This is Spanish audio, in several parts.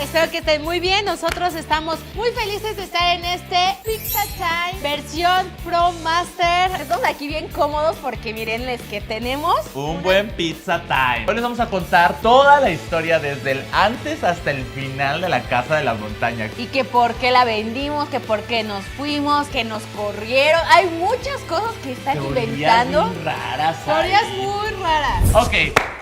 Espero que estén muy bien. Nosotros estamos muy felices de estar en este Pizza Time versión Pro Master. Estamos aquí bien cómodos porque mirenles que tenemos un buen Pizza Time. Hoy les vamos a contar toda la historia desde el antes hasta el final de la Casa de la Montaña. Y que por qué la vendimos, que por qué nos fuimos, que nos corrieron. Hay muchas cosas que están inventando. Muy raras. Teorías muy raras. Ok.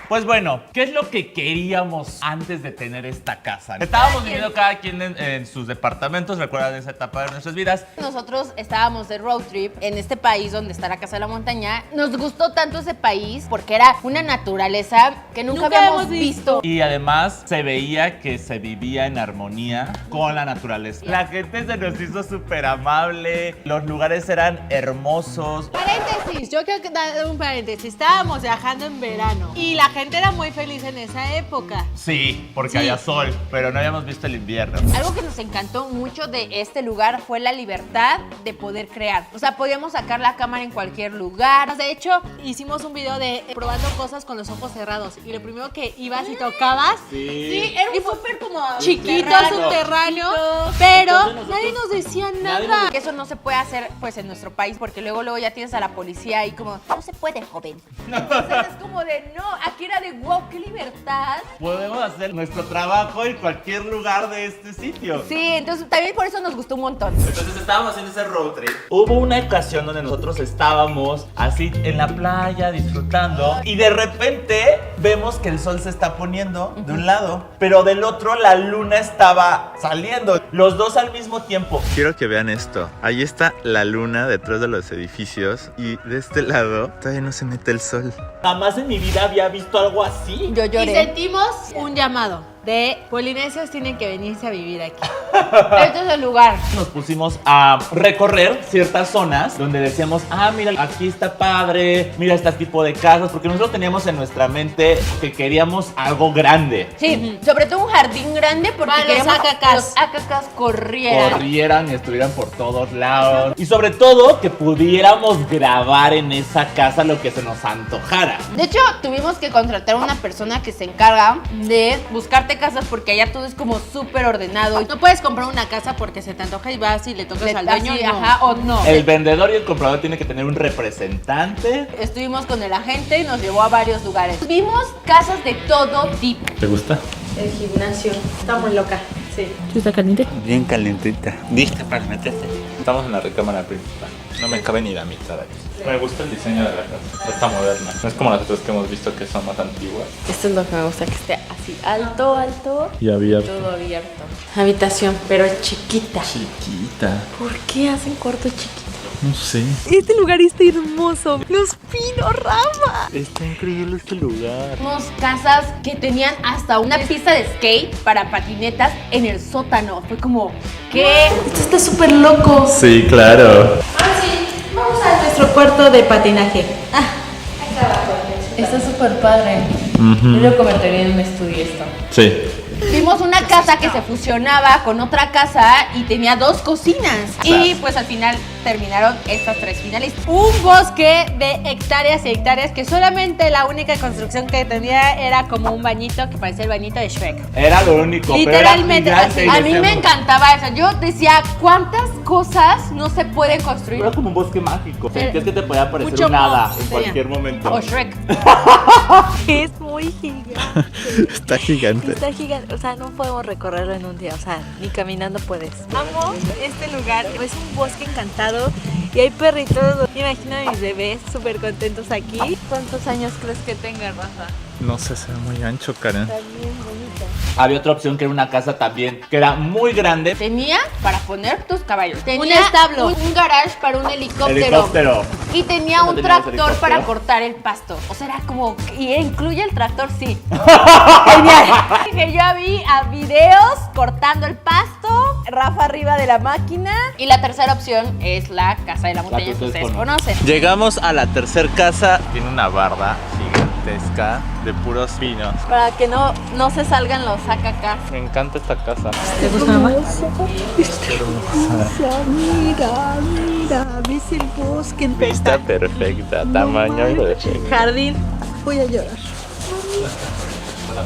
Pues bueno, ¿qué es lo que queríamos antes de tener esta casa? Estábamos viviendo cada quien en sus departamentos, recuerdan esa etapa de nuestras vidas. Nosotros estábamos de road trip en este país donde está la Casa de la Montaña. Nos gustó tanto ese país porque era una naturaleza que nunca habíamos visto. Y además se veía que se vivía en armonía con la naturaleza. La gente se nos hizo súper amable, los lugares eran hermosos. Paréntesis, yo quiero dar un paréntesis. Estábamos viajando en verano y la gente era muy feliz en esa época. Sí, porque había sol, pero no habíamos visto el invierno. Algo que nos encantó mucho de este lugar fue la libertad de poder crear. O sea, podíamos sacar la cámara en cualquier lugar. De hecho, hicimos un video de probando cosas con los ojos cerrados. Y lo primero que ibas y tocabas, sí era un súper como chiquito, subterráneo, pero nadie nos decía nada. Que eso no se puede hacer pues en nuestro país, porque luego ya tienes a la policía y como, no se puede, joven. Entonces es como de, no, aquí era de wow, qué libertad. Podemos hacer nuestro trabajo en cualquier lugar de este sitio. Sí, entonces también por eso nos gustó un montón. Entonces estábamos haciendo ese road trip. Hubo una ocasión donde nosotros estábamos así en la playa disfrutando y de repente vemos que el sol se está poniendo de un lado, pero del otro la luna estaba saliendo. Los dos al mismo tiempo. Quiero que vean esto. Ahí está la luna detrás de los edificios y de este lado todavía no se mete el sol. Jamás en mi vida había visto algo así. Yo lloré. Y sentimos un llamado de polinesios tienen que venirse a vivir aquí. Este es el lugar. Nos pusimos a recorrer ciertas zonas donde decíamos, mira, aquí está padre, mira este tipo de casas, porque nosotros teníamos en nuestra mente que queríamos algo grande. Sí, sobre todo un jardín grande porque queríamos que los acacas corrieran y estuvieran por todos lados. Y sobre todo que pudiéramos grabar en esa casa lo que se nos antojara. De hecho, tuvimos que contratar a una persona que se encarga de buscarte casas porque allá todo es como súper ordenado. No puedes comprar una casa porque se te antoja y vas y le tocas al dueño, ajá o no. El vendedor y el comprador tienen que tener un representante. Estuvimos con el agente y nos llevó a varios lugares. Vimos casas de todo tipo. ¿Te gusta? El gimnasio. Está muy loca. Sí. ¿Sí está caliente? Bien calentita. ¿Viste para meterte? Estamos en la recámara principal. No me cabe ni la mitad aquí. Me gusta el diseño de la casa. Está moderna. No es como las otras que hemos visto que son más antiguas. Esto es lo que me gusta, que esté así alto y abierto. Todo abierto. Habitación, pero chiquita. Chiquita. ¿Por qué hacen cuarto chiquito? No sé. Este lugar está hermoso. Los pinos, Rafa. Está increíble este lugar. Vimos casas que tenían hasta una pista de skate para patinetas en el sótano. Fue como, ¿qué? Esto está súper loco. Sí, claro. Sí, vamos a nuestro cuarto de patinaje. Acá abajo. Está súper padre. Yo lo convertiría en un estudio esto. Sí. Vimos una casa que se fusionaba con otra casa y tenía 2 cocinas. Y pues al final terminaron estas 3 finalistas. Un bosque de hectáreas y hectáreas que solamente la única construcción que tenía era como un bañito que parecía el bañito de Shrek. Era lo único. Literalmente, pero era gigante, a mí me encantaba eso. Yo decía, ¿cuántas cosas no se pueden construir? Era como un bosque mágico. Sentías que te podía aparecer Mucho un hada más, en cualquier momento. O Shrek. Es muy gigante. Está gigante. Está gigante. O sea, no podemos recorrerlo en un día. O sea, ni caminando puedes. Amo este lugar. Es un bosque encantado y hay perritos. Imagino a mis bebés súper contentos aquí. ¿Cuántos años crees que tenga, Rafa? No sé, se ve muy ancho, Karen. Está bien bonita. Había otra opción que era una casa también que era muy grande. Tenía para poner tus caballos. Tenía un establo. Un garage para un Helicóptero. Y tenía No un teníamos tractor helicóptero. para cortar el pasto. O sea, era como... Y incluye el tractor, sí. Genial. Que yo vi a videos cortando el pasto, Rafa arriba de la máquina. Y la tercera opción es la casa de la montaña que ustedes conocen. Llegamos a la tercera casa. Tiene una barda gigantesca de puros pinos. Para que no se salgan los acacas. Me encanta esta casa. ¿Te gusta, mamá? Mira, ves el bosque. Vista perfecta, tamaño perfecto. Jardín. Voy a llorar.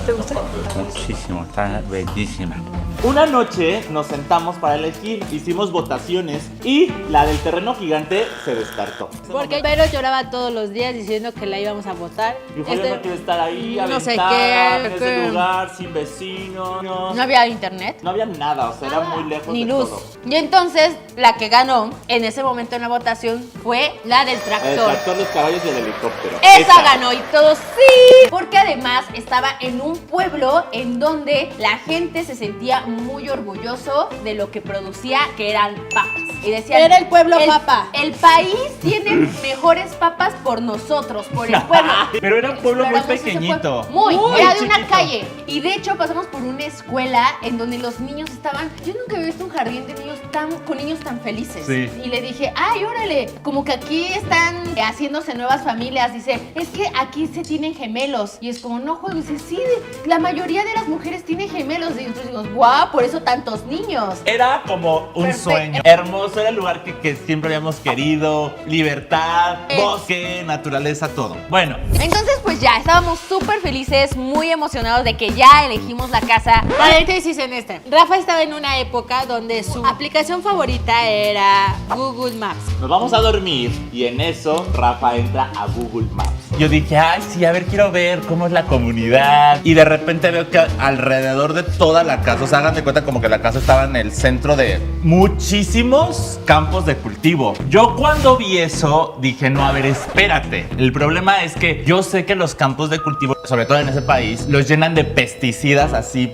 ¿Te gusta? Muchísimo, está bellísima. Una noche nos sentamos para elegir, hicimos votaciones y la del terreno gigante se descartó. Porque Vero lloraba todos los días diciendo que la íbamos a votar. Dijo, yo no quiero estar ahí, no sé aventada, qué, en ese qué. lugar, sin vecinos. No había internet. No había nada, o sea, era muy lejos Ni de luz. todo. Y entonces la que ganó en ese momento en la votación fue la del El tractor. tractor, los caballos y el helicóptero. Esa ganó y todos sí. Porque además estaba en un pueblo en donde la gente se sentía muy orgulloso de lo que producía, que eran papas. Y decían, Era el pueblo papa. El país tiene mejores papas por nosotros, por el pueblo. Pero era un pueblo muy Exploramos ese pequeñito. pueblo. Era de una chiquito. calle. Y de hecho pasamos por una escuela en donde los niños estaban. Yo nunca había visto un jardín de niños con niños tan felices. Sí. Y le dije, ay, órale, como que aquí están haciéndose nuevas familias. Dice, es que aquí se tienen gemelos. Y es como, no juego. Y dice, sí, la mayoría de las mujeres tienen gemelos. Y entonces digo, guau, por eso tantos niños. Era como un Perfecto. sueño hermoso, era el lugar que siempre habíamos querido, libertad, bosque, naturaleza, todo. Bueno, Entonces, pues ya, estábamos súper felices, muy emocionados de que ya elegimos la casa. Paréntesis en este. Rafa estaba en una época donde su aplicación favorita era Google Maps. nos vamos a dormir y en eso Rafa entra a Google Maps. Yo dije, ay, sí, a ver, quiero ver cómo es la comunidad. Y de repente veo que alrededor de toda la casa, o sea, hagan de cuenta como que la casa estaba en el centro de muchísimos campos de cultivo. Yo cuando vi eso dije, no, a ver, espérate. El problema es que yo sé que los campos de cultivo, sobre todo en ese país, los llenan de pesticidas así,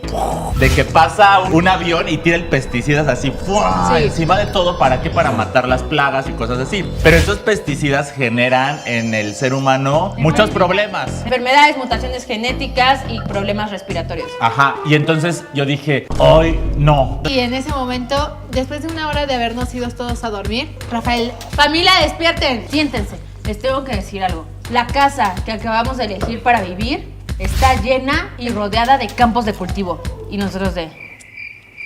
de que pasa un avión y tira el pesticidas así, encima de todo. ¿Para qué? Para matar las plagas y cosas así. Pero esos pesticidas generan en el ser humano muchos problemas. Enfermedades, mutaciones genéticas y problemas respiratorios. Ajá, y entonces yo dije, hoy no. Y en ese momento, después de una hora de habernos ido todos a dormir, Rafael, familia, despierten, siéntense. Les tengo que decir algo. La casa que acabamos de elegir para vivir está llena y rodeada de campos de cultivo. Y nosotros de...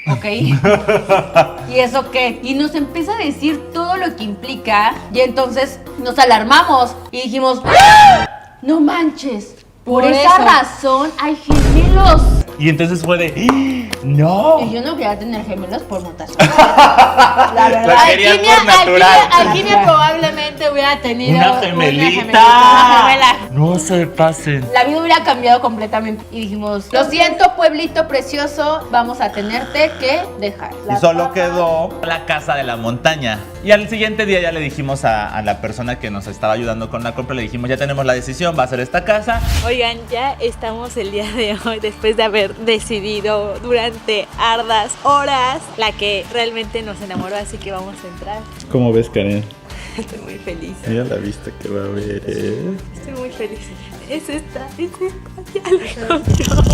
¿ok? ¿Y eso qué? Y nos empieza a decir todo lo que implica. Y entonces nos alarmamos y dijimos, ¡ah! ¡No manches! Por esa eso. razón hay gemelos. Y entonces fue de, ¡no! Y yo no quería tener gemelos por mutación. La verdad. La querían por natural. Alquimia probablemente hubiera tenido Una una gemelita. gemela. No se pasen. La vida hubiera cambiado completamente. Y dijimos, lo siento, pueblito precioso, vamos a tenerte que dejar. Y solo quedó la casa de la montaña. Y al siguiente día ya le dijimos a la persona que nos estaba ayudando con la compra, le dijimos, ya tenemos la decisión, va a ser esta casa. Oigan, ya estamos el día de hoy después de haber decidido durante ardas horas la que realmente nos enamoró, así que vamos a entrar. ¿Cómo ves, Karen? Estoy muy feliz. Mira la vista que va a ver, Estoy muy feliz. Es esta, ya lo encontró.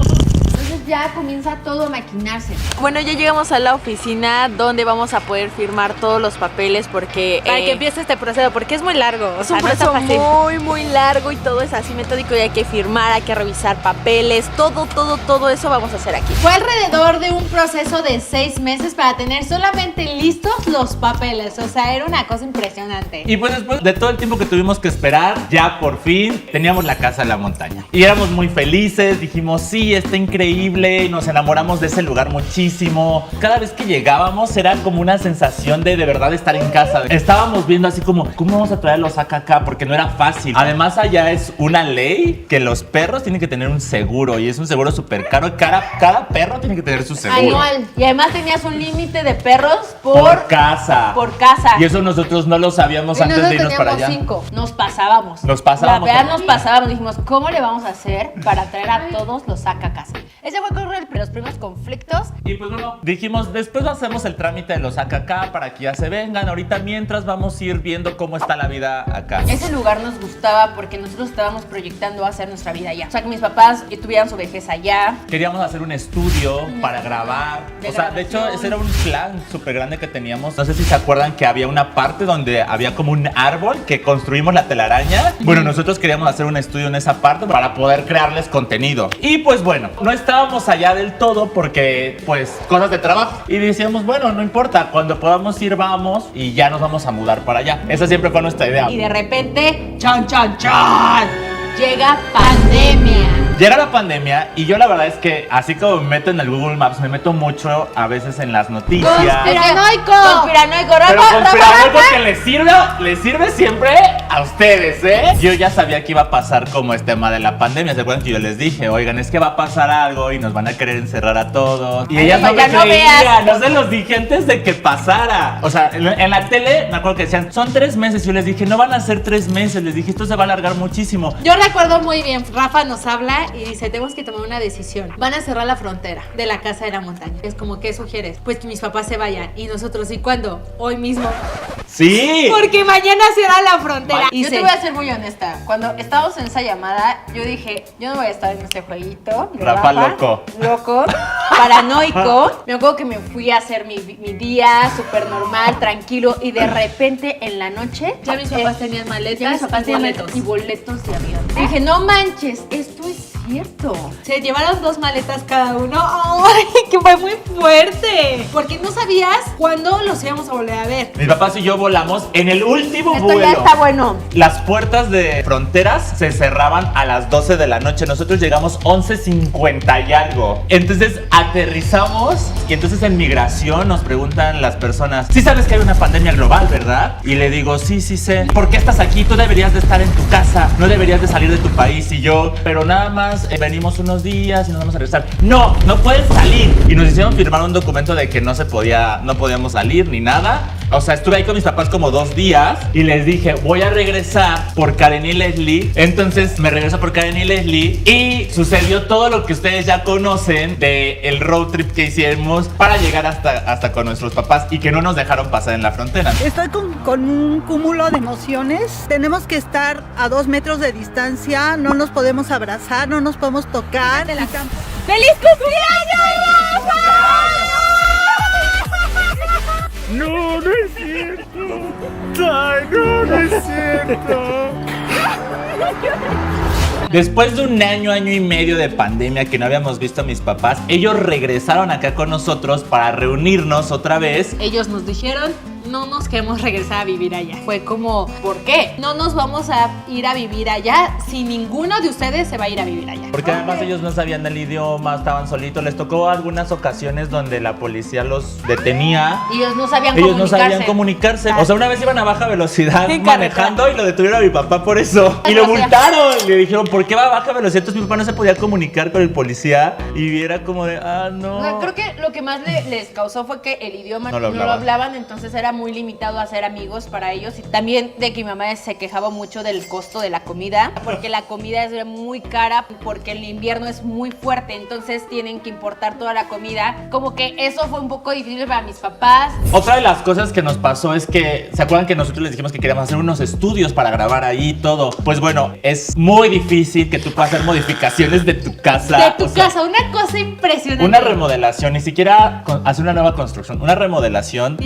Entonces ya comienza todo a maquinarse. Bueno, ya llegamos a la oficina donde vamos a poder firmar todos los papeles porque... Para que empiece este proceso, porque es muy largo. O sea, no está fácil. Muy largo y todo es así metódico y hay que firmar, hay que revisar papeles, todo eso vamos a hacer aquí. Fue alrededor de un proceso de 6 meses para tener solamente listos los papeles. O sea, era una cosa impresionante. Y pues después de todo el tiempo que tuvimos que esperar, ya por fin teníamos la casa en la montaña. Y éramos muy felices, dijimos, sí, está increíble, y nos enamoramos de ese lugar muchísimo. Cada vez que llegábamos era como una sensación de verdad estar en casa. Estábamos viendo así como, ¿cómo vamos a traerlos acá? Porque no era fácil. Además allá es una ley que los perros tienen que tener un seguro y es un seguro súper caro. Cada perro tiene que tener su seguro. Anual. Y además tenías un límite de perros Por casa. por casa. Y eso nosotros no lo sabíamos Y antes de irnos para allá. 5. Nos pasábamos. Nos pasábamos. La verdad nos pasábamos. Dijimos, ¿cómo le vamos a hacer para traer a todos los saca a casa? Ese fue con los primeros conflictos. Y pues bueno, dijimos, después hacemos el trámite de los AKK para que ya se vengan. Ahorita mientras vamos a ir viendo cómo está la vida acá. Ese lugar nos gustaba porque nosotros estábamos proyectando hacer nuestra vida allá. O sea, que mis papás tuvieran su vejez allá. Queríamos hacer un estudio para grabar. De O sea, de hecho, grabación. ese era un plan súper grande que teníamos. No sé si se acuerdan que había una parte donde había como un árbol que construimos la telaraña. Bueno, nosotros queríamos hacer un estudio en esa parte para poder crearles contenido. Y pues bueno, no estábamos allá del todo porque, pues, cosas de trabajo. Y decíamos, bueno, no importa, cuando podamos ir, vamos y ya nos vamos a mudar para allá. Esa siempre fue nuestra idea. Y de repente, ¡chan, chan, chan! llega pandemia. Llega la pandemia y yo la verdad es que así como me meto en el Google Maps, me meto mucho a veces en las noticias. Conspiranoico, Pero conspiranoico que les sirve siempre a ustedes, ¿eh? Yo ya sabía que iba a pasar como el tema de la pandemia. ¿Se acuerdan que yo les dije, oigan, es que va a pasar algo y nos van a querer encerrar a todos? Y ellas no me creían, no se los dije antes de que pasara. O sea, en la tele me acuerdo que decían, son 3 meses. Y yo les dije, no van a ser 3 meses. Les dije, esto se va a alargar muchísimo. Yo recuerdo muy bien, Rafa nos habla y dice, tenemos que tomar una decisión. Van a cerrar la frontera de la casa de la montaña. Es como, ¿qué sugieres? Pues que mis papás se vayan. Y nosotros, ¿y cuándo? Hoy mismo. Sí. Porque mañana cierra la frontera. Yo te voy a ser muy honesta. Cuando estábamos en esa llamada, yo dije, yo no voy a estar en este jueguito. Rafa loco. Paranoico. Me acuerdo que me fui a hacer mi día súper normal, tranquilo. Y de repente en la noche, Ya mis papás tenían maletas ya mis papás y boletos. y boletos de avión. Y dije, no manches, esto es cierto. Se llevaron 2 maletas cada uno. ¡Ay, que fue muy fuerte! Porque no sabías cuándo los íbamos a volver a ver. Mis papás y yo volamos en el último Esto vuelo. ya está bueno. Las puertas de fronteras se cerraban a las 12 de la noche. Nosotros llegamos 11:50 y algo. Entonces aterrizamos y entonces en migración nos preguntan las personas, sí sabes que hay una pandemia global, ¿verdad? Y le digo, sí sé. ¿Por qué estás aquí? Tú deberías de estar en tu casa. No deberías de salir de tu país. Y yo, pero nada más venimos unos días y nos vamos a regresar. No puedes salir. Y nos hicieron firmar un documento de que no podíamos salir ni nada. O sea, estuve ahí con mis papás como 2 días y les dije, voy a regresar por Karen y Leslie. Entonces me regreso por Karen y Leslie y sucedió todo lo que ustedes ya conocen del road trip que hicimos para llegar hasta con nuestros papás y que no nos dejaron pasar en la frontera. Estoy con un cúmulo de emociones. Tenemos que estar a 2 metros de distancia, no nos podemos abrazar, no nos podemos tocar. ¡Feliz cumpleaños, Rafa! No es cierto. Ay, no es cierto. Después de un año y medio de pandemia que no habíamos visto a mis papás, ellos regresaron acá con nosotros para reunirnos otra vez. Ellos nos dijeron, no nos queremos regresar a vivir allá. Fue como, ¿por qué? No nos vamos a ir a vivir allá si ninguno de ustedes se va a ir a vivir allá. Porque además ellos no sabían el idioma, estaban solitos. Les tocó algunas ocasiones donde la policía los detenía. Ellos no sabían comunicarse. O sea, una vez iban a baja velocidad En manejando y lo detuvieron a mi papá por eso. Y lo multaron. Y le dijeron, ¿por qué va a baja velocidad? Entonces mi papá no se podía comunicar con el policía. Y era como de, no. O sea, creo que lo que más les causó fue que el idioma No lo no lo hablaban, entonces era muy limitado a hacer amigos para ellos. Y también de que mi mamá se quejaba mucho del costo de la comida, porque la comida es muy cara, porque el invierno es muy fuerte, entonces tienen que importar toda la comida. Como que eso fue un poco difícil para mis papás. Otra de las cosas que nos pasó es que, ¿se acuerdan que nosotros les dijimos que queríamos hacer unos estudios para grabar ahí todo? Pues bueno, es muy difícil que tú puedas hacer modificaciones de tu casa. De tu casa, una cosa impresionante. Una remodelación, ni siquiera hacer una nueva construcción, una remodelación.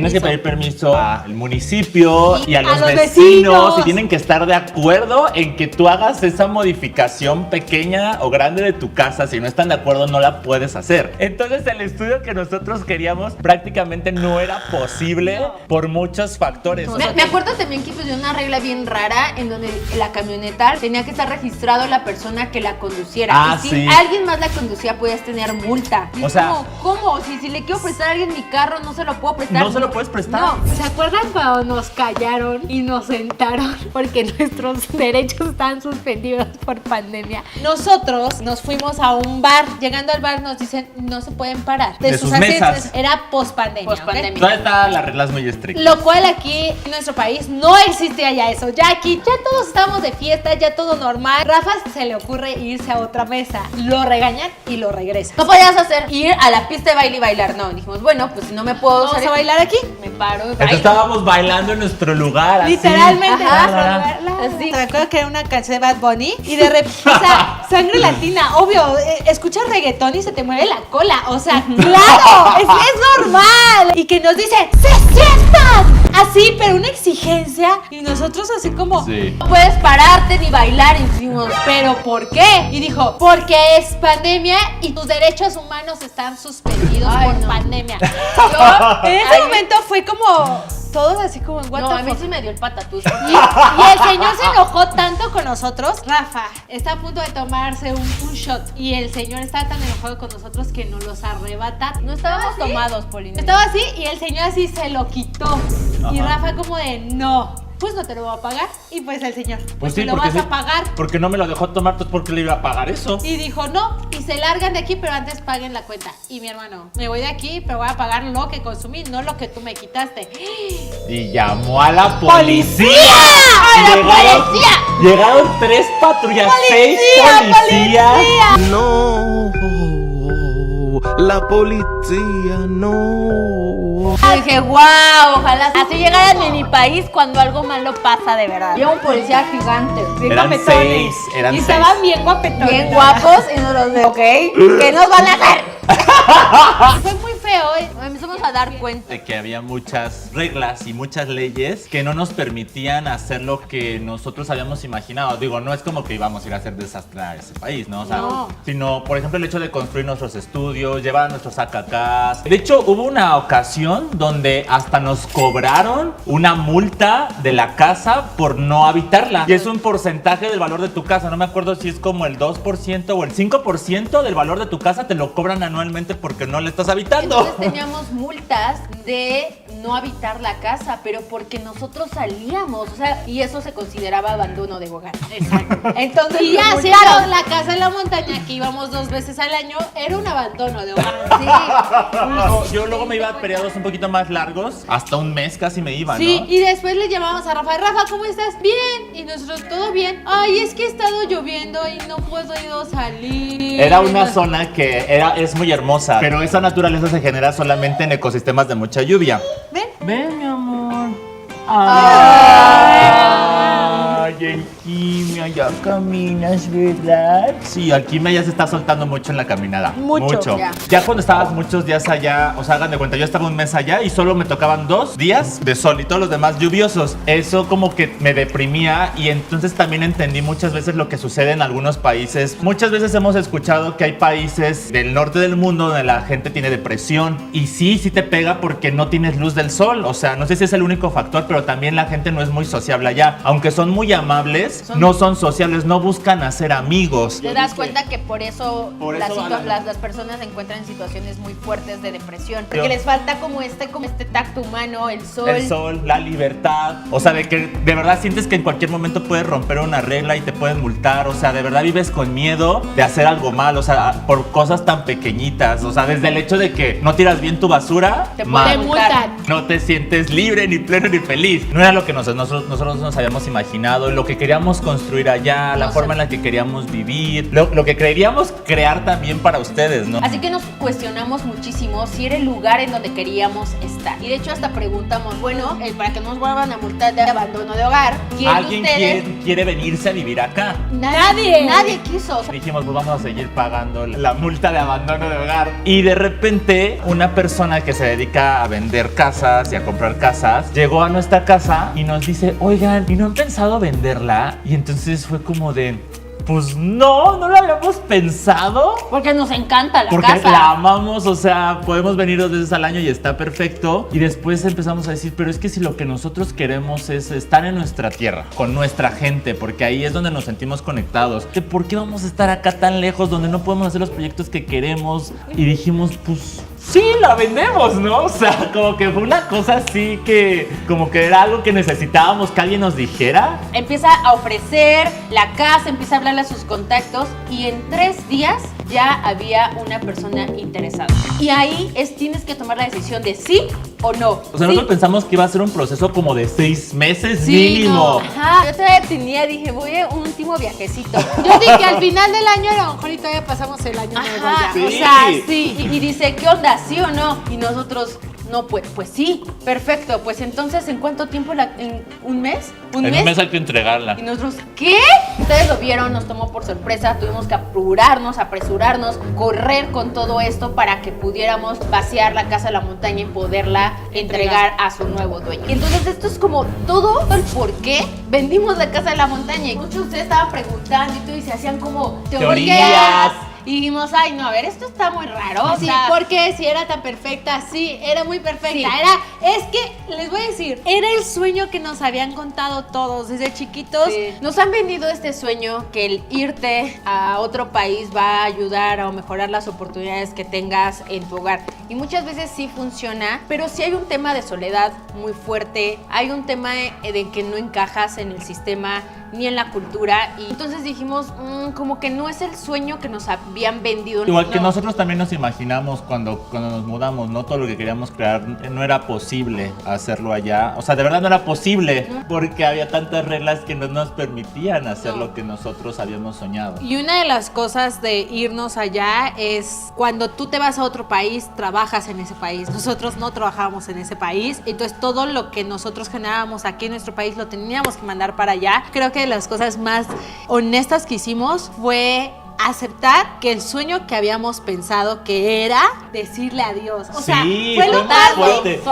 Tienes que pedir permiso al municipio y a los vecinos y tienen que estar de acuerdo en que tú hagas esa modificación pequeña o grande de tu casa. Si no están de acuerdo, no la puedes hacer. Entonces el estudio que nosotros queríamos prácticamente no era posible por muchos factores. Me acuerdo también que pusieron una regla bien rara en donde la camioneta tenía que estar registrado la persona que la conduciera. Y si alguien más la conducía, podías tener multa. O sea, ¿cómo? Si le quiero prestar a alguien mi carro, no se lo puedo prestar. No se lo puedes prestar. No, ¿se acuerdan cuando nos callaron y nos sentaron porque nuestros derechos estaban suspendidos por pandemia? Nosotros nos fuimos a un bar. Llegando al bar nos dicen, no se pueden parar. De sus mesas. Era pospandemia. Todavía estaban las reglas muy estrictas. Lo cual aquí en nuestro país no existía ya eso. Ya aquí, ya todos estamos de fiesta, ya todo normal. Rafa se le ocurre irse a otra mesa. Lo regañan y lo regresan. No podías ir a la pista de baile y bailar. No, dijimos, bueno, pues si no me puedo Vamos a bailar aquí. me paro. Entonces estábamos bailando en nuestro lugar. Así. Literalmente. Así. Me acuerdo que era una canción de Bad Bunny y de repente, o sea, sangre latina, obvio, escuchas reggaetón y se te mueve la cola, o sea, claro, es normal. Y que nos dice, ¡se sientan! Así, pero una exigencia y nosotros así como, no puedes pararte ni bailar. Y dijimos, ¿pero por qué? Y dijo, porque es pandemia y tus derechos humanos están suspendidos por pandemia. Yo, en ese momento fue como, todos así como en what No, the a mí fuck. sí me dio el patatús. Y el señor se enojó tanto con nosotros. Rafa está a punto de tomarse un shot y el señor estaba tan enojado con nosotros que nos los arrebata. No estábamos tomados, Polina. Estaba así y el señor así se lo quitó. Y Ajá. Rafa como de no, pues no te lo voy a pagar. Y pues el señor, pues sí, te lo porque vas sí. a pagar. Porque no me lo dejó tomar, pues porque le iba a pagar eso. Y dijo no, y se largan de aquí, pero antes paguen la cuenta. Y mi hermano, me voy de aquí, pero voy a pagar lo que consumí, no lo que tú me quitaste. Y llamó a la policía. ¡A la Llegaron- policía! Llegaron 3 patrullas, 6 policías. No, la policía no. Dije, wow, ojalá así llegaran en mi país cuando algo malo pasa de verdad. Había un policía gigante. Bien Eran guapetones. 6, eran Y 6. estaban bien guapetones. Bien guapos y nos de, ok, ¿qué nos van a hacer? Fue muy feo. Empezamos a dar cuenta. De que había muchas reglas y muchas leyes que no nos permitían hacer lo que nosotros habíamos imaginado. Digo, no es como que íbamos a ir a hacer desastre a ese país, ¿no? O sea, No. sino, por ejemplo, el hecho de construir nuestros estudios, llevar a nuestros AKKs. De hecho, hubo una ocasión donde hasta nos cobraron una multa de la casa por no habitarla. Y es un porcentaje del valor de tu casa. No me acuerdo si es como el 2% o el 5% del valor de tu casa te lo cobran anualmente porque no le estás habitando. Entonces teníamos multas de no habitar la casa, pero porque nosotros salíamos, o sea, y eso se consideraba abandono de hogar. Exacto. Entonces, Y nos ya multaron. siendo la casa en la montaña que íbamos 2 veces al año, era un abandono de hogar. Yo luego me iba a periodos un poquito más largos, hasta un mes casi me iba, Sí, ¿no? y después le llamamos a Rafa, Rafa, ¿cómo estás? Bien. Y nosotros, todo bien. Ay, es que ha estado lloviendo y no puedo salir. Era una zona que es muy hermosa, pero esa naturaleza se genera solamente en ecosistemas de mucha lluvia. ¿Ven? Ven, mi amor. Ay, Alquimia, ya caminas, ¿verdad? Sí, Alquimia ya se está soltando mucho en la caminada. Mucho, Ya cuando estabas muchos días allá, o sea, hagan de cuenta, yo estaba un mes allá y solo me tocaban 2 días de sol y todos los demás lluviosos. Eso como que me deprimía y entonces también entendí muchas veces lo que sucede en algunos países. Muchas veces hemos escuchado que hay países del norte del mundo donde la gente tiene depresión y sí te pega porque no tienes luz del sol. O sea, no sé si es el único factor, pero también la gente no es muy sociable allá. Aunque son muy amables, no son sociables, no buscan hacer amigos. Te das cuenta que por eso, Por las, eso las personas se encuentran en situaciones muy fuertes de depresión. Yo- Porque les falta como este tacto humano, el sol. El sol, la libertad. O sea, de que de verdad sientes que en cualquier momento puedes romper una regla y te pueden multar. O sea, de verdad vives con miedo de hacer algo mal. O sea, por cosas tan pequeñitas. O sea, desde el hecho de que no tiras bien tu basura, Te mal. Te multan. No te sientes libre, ni pleno, ni feliz. No era lo que nosotros nos habíamos imaginado, lo que queríamos construir allá, la forma en la que queríamos vivir, lo que queríamos crear también para ustedes, ¿no? Así que nos cuestionamos muchísimo si era el lugar en donde queríamos estar. Y de hecho hasta preguntamos, bueno, para que no nos vuelvan a multar de abandono de hogar, ¿quién de ¿Alguien ustedes? quiere venirse a vivir acá? Nadie. Nadie quiso. O sea, Dijimos, pues vamos a seguir pagando la multa de abandono de hogar. Y de repente, una persona que se dedica a vender casas y a comprar casas, llegó a nuestra casa y nos dice, oigan, ¿y no han pensado venderla? Y entonces fue como de, pues no lo habíamos pensado. porque nos encanta la Porque casa. la amamos, o sea, podemos venir 2 veces al año y está perfecto. Y después empezamos a decir, pero es que si lo que nosotros queremos es estar en nuestra tierra, con nuestra gente, porque ahí es donde nos sentimos conectados. ¿Por qué vamos a estar acá tan lejos donde no podemos hacer los proyectos que queremos? Y dijimos, pues sí, la vendemos, ¿no? O sea, como que fue una cosa así que, como que era algo que necesitábamos que alguien nos dijera. Empieza a ofrecer la casa, empieza a hablarle a sus contactos y en 3 días ya había una persona interesada. Y ahí tienes que tomar la decisión de sí o no. O sea, Sí. nosotros pensamos que iba a ser un proceso como de 6 meses Sí, mínimo. no. Ajá. Yo todavía tenía, dije, voy a un último viajecito. Yo dije al final del año a lo mejor y todavía pasamos el año nuevo Ajá, ya. Sí. o sea, sí. Y dice, ¿qué onda? ¿Sí o no? Y nosotros, no, pues sí, perfecto. Pues entonces, ¿en cuánto tiempo? ¿En un mes? ¿Un En mes? un mes hay que entregarla. Y nosotros, ¿qué? Ustedes lo vieron, nos tomó por sorpresa, tuvimos que apurarnos, apresurarnos, correr con todo esto para que pudiéramos vaciar la casa de la montaña y poderla entregar a su nuevo dueño. Y entonces esto es como todo el por qué vendimos la casa de la montaña. Y muchos de ustedes estaban preguntando y todo y se hacían como teorías. Teorías. Y dijimos, ay, no, a ver, esto está muy raro. Sí, porque si era tan perfecta, sí, era muy perfecta. Sí. Es que, les voy a decir, era el sueño que nos habían contado todos desde chiquitos. Sí. Nos han vendido este sueño que el irte a otro país va a ayudar a mejorar las oportunidades que tengas en tu hogar. Y muchas veces sí funciona, pero sí hay un tema de soledad muy fuerte, hay un tema de que no encajas en el sistema ni en la cultura. Y entonces dijimos, como que no es el sueño que nos habían vendido. Igual que No. nosotros también nos imaginamos cuando nos mudamos, ¿no? Todo lo que queríamos crear no era posible hacerlo allá. O sea, de verdad no era posible porque había tantas reglas que no nos permitían hacer lo que nosotros habíamos soñado. Y una de las cosas de irnos allá es cuando tú te vas a otro país, trabajas en ese país. Nosotros no trabajábamos en ese país, entonces todo lo que nosotros generábamos aquí en nuestro país lo teníamos que mandar para allá. Creo que de las cosas más honestas que hicimos fue aceptar que el sueño que habíamos pensado que era decirle adiós. O sea, Sí, fue fue lo muy más fuerte.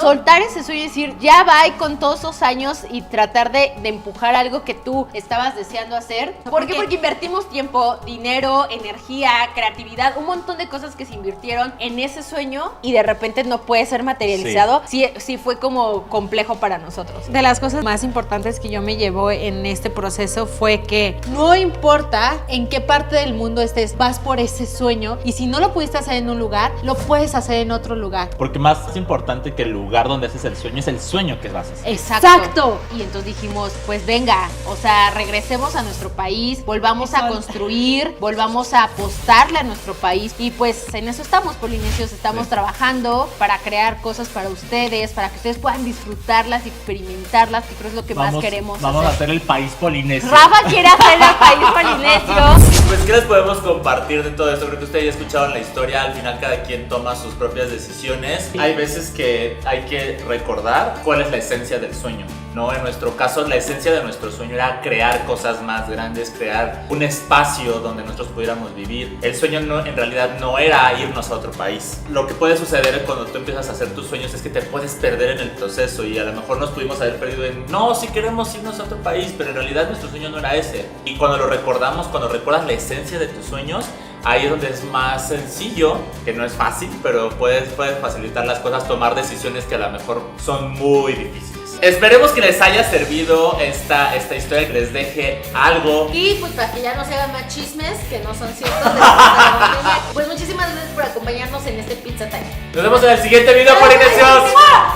Soltar ese sueño y decir, ya va con todos esos años y tratar de empujar algo que tú estabas deseando hacer. ¿Por qué? Porque invertimos tiempo, dinero, energía, creatividad, un montón de cosas que se invirtieron en ese sueño y de repente no puede ser materializado. Sí fue como complejo para nosotros. De las cosas más importantes que yo me llevo en este proceso fue que no importa en qué parte del mundo estés, vas por ese sueño y si no lo pudiste hacer en un lugar, lo puedes hacer en otro lugar. Porque más importante que el lugar donde haces el sueño es el sueño que vas a hacer. Exacto. Y entonces dijimos, pues venga, o sea, regresemos a nuestro país, volvamos a construir, volvamos a apostarle a nuestro país y pues en eso estamos, polinesios, estamos trabajando para crear cosas para ustedes, para que ustedes puedan disfrutarlas y experimentarlas, que creo es lo que más queremos Vamos a hacer. hacer el país polinesio. Rafa quiere hacer el país polinesio. Pues, ¿qué les podemos compartir de todo esto? Creo que ustedes ya escucharon la historia. Al final, cada quien toma sus propias decisiones. Hay veces que hay que recordar cuál es la esencia del sueño, ¿no? En nuestro caso, la esencia de nuestro sueño era crear cosas más grandes, crear un espacio donde nosotros pudiéramos vivir. El sueño en realidad no era irnos a otro país. Lo que puede suceder cuando tú empiezas a hacer tus sueños es que te puedes perder en el proceso y a lo mejor nos pudimos haber perdido en, no, sí queremos irnos a otro país, pero en realidad nuestro sueño no era ese. Y cuando lo recordamos, cuando recuerdas la esencia de tus sueños, ahí es donde es más sencillo, que no es fácil, pero puedes facilitar las cosas, tomar decisiones que a lo mejor son muy difíciles. Esperemos que les haya servido esta historia, que les deje algo. Y pues para que ya no se hagan más chismes que no son ciertos de la pues muchísimas gracias por acompañarnos en este Pizza Time. Nos vemos en el siguiente video, polinesios.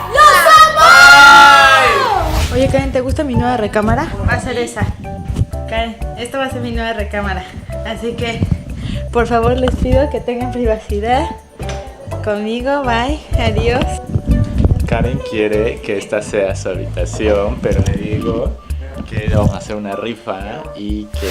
¡Los amo! Oye, Karen, ¿te gusta mi nueva recámara? Va a ser esa. Karen, esta va a ser mi nueva recámara. Así que, por favor, les pido que tengan privacidad conmigo. Bye, adiós. Karen quiere que esta sea su habitación, pero le digo que vamos a hacer una rifa y que